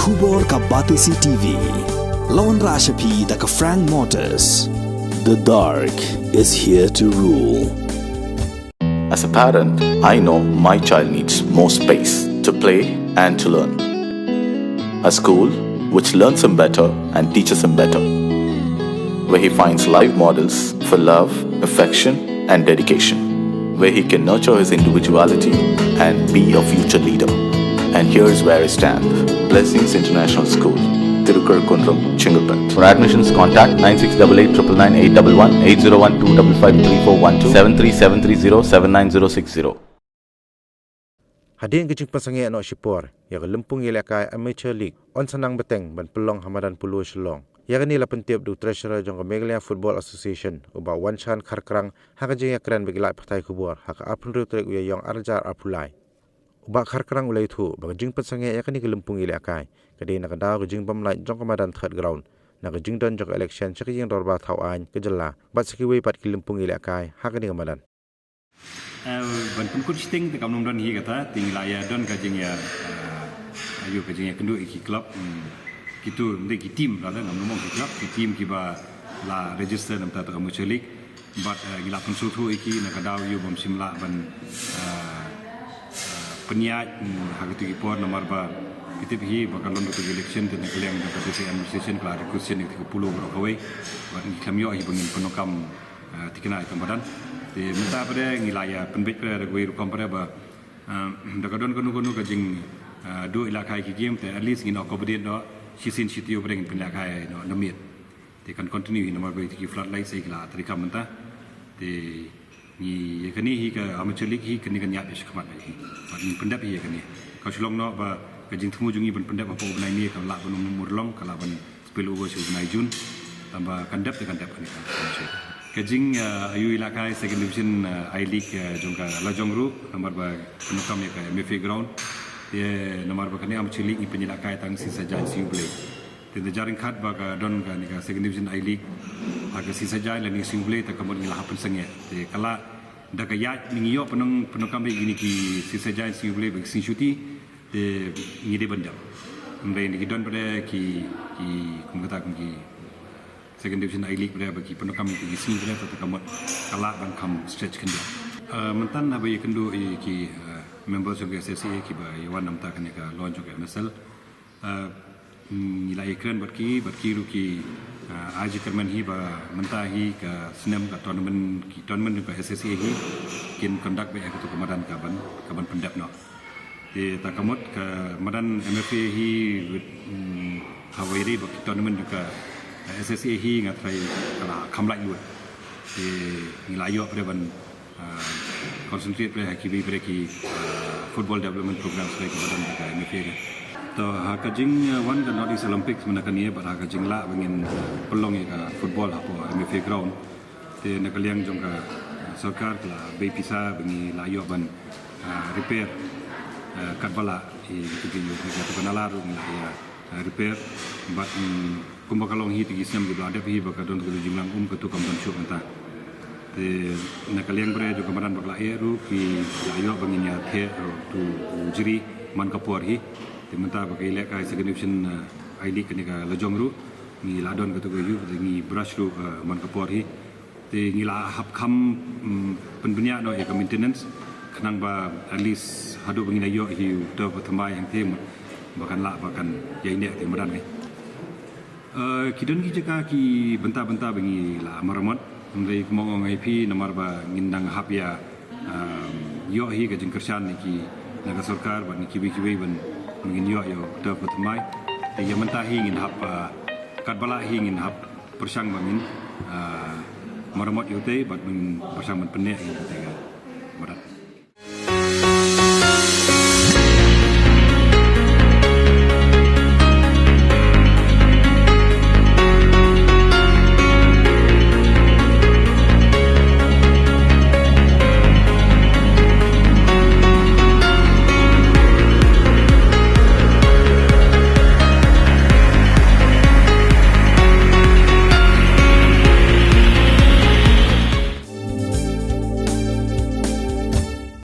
Khubor ka Batisi TV. Lawan Rashapi da ka Frank Motors. The dark is here to rule. As a parent, I know my child needs more space to play and to learn. A school which learns him better and teaches him better, where he finds live models for love, affection and dedication, where he can nurture his individuality and be a future leader. And here's where I stand. Blessings International School, Tirukurakkundram, Chingalpet. For admissions, contact 9688999811 8012553412 73730 Hadirin kecing pasangi anak Sipor, yang Lympung Ïalehkai Amateur League, on sanang Bteng ban pelong Hamadan Polo Shalong. Yang ni lapan tiap du treasurer jong Megalia Football Association, uba wanshan karkrang, haka jeng yakran bagi lak partai kubur, haka apun rutrek uya yang arjar apulai. Uba karkrang ulai tu, bagi jeng pasangi yang ni ke Lympung Ïalehkai, kadai nak dah ke jeng pemlai jong Hamadan third ground, nak jeng don jong election cakap jeng dorba tau ain ke jela, bat sekiwei pat ke Lympung Ïalehkai, haka ni Hamadan. Ban pun kucing te kamnum don hi kata tinggal ya don kajing ya ayo kajing ya kendu iki club kitu ndek ki team rada ngamnum ki club ki team ki ba la register nam ta amateur league but gila pun sutu iki na kadau yu bom simla ban peniat hagatu ki por nomor ba kitip hi bakal lon to election te nakaleng da PCN administration kla recruitment ki Polo bro kawai ban klamyo hi bangin penokam tikena itam badan di minta pada ngilaya penbit pada gue rukom pada bah dakadon kanu kajing do Ïalehkai ki game te at least ngin akobedin do sisin sitiu pada ngin Ïalehkai no namit te kan continue nomor gue ki floodlight sai kila tarika menta te ni yakani hi ka amateur league hi kani kan yap shkamat hi ni pendap hi yakani ka shulong no ba kajing temu jungi ban pendap apa benai ni ka la ban murlong kala ban spillover su benai jun tambah kandap te kandap ni kajing ayu Ïalehkai second division I League jongka lajong ru nomor ba penukam ya ka MFA ground dia nomor ba kani amateur league ipen Ïalehkai tang sisa jan siu play te jaring khat ba ka don ka ni ka second division I League aga sisa jan la ni siu play ta kamon ni la hapen sange te kala da ka ya ni yo penukam be gini ki sisa jan siu play ba sin shuti te ni de banda mbe ni don pada ki kumkata ki second division I League pada bagi penukam itu di sini pada kamot kalak dan kam stretch kendia. Mentan abai kendu ki members of SSA ki ba yawan namta kan ka launch of MSL. Nilai keren bagi ru ki aji kerman hi ba mentahi ka senam ka tournament ka SSA hi kin conduct ba aku kemadan kaban pendap no. Di takamot ka madan MFA hi Hawaii bagi tournament ka SSA hi ngatrai kala kamlai lu di ngilayo pada ban concentrate pada hakibi pada ki football development program sebagai kebadan mereka MFA kan to hakajing one kan Northeast Olympics menakan ia pada hakajing la bangin pelong ya football apa MFA ground di nakaliang jong ka soccer la be pisa bangi layo ban repair katbala itu ki kita penalaru ya repair but kumbakalong hi tigi siam di belada hi bakadon ke jumlang ketu kampan syuk enta te nakaliang bre jo kamaran bakla eru ki ayo banginya the tu jiri man kapor hi te menta bakai Ïalehkai second division I League ni ka lajong ru ni ladon ketu ke yu ni brush ru man kapor hi te ngila hap kham penbenya no ya maintenance kenang ba at least hadu bangina yo hi do pertama yang tem bahkan la bahkan ya ini te madan ni kidon ki jaka ki benta-benta bengi la maramat mendai kemong ngai pi nomor ba ngindang hap ya yo hi ka jengkersan ni ki naga sarkar ba ni kibi ban ngin yo da patmai te ya menta hi ngin hap kat bala hi ngin hap persang bangin maramat yo te bat persang ban penek ni te marat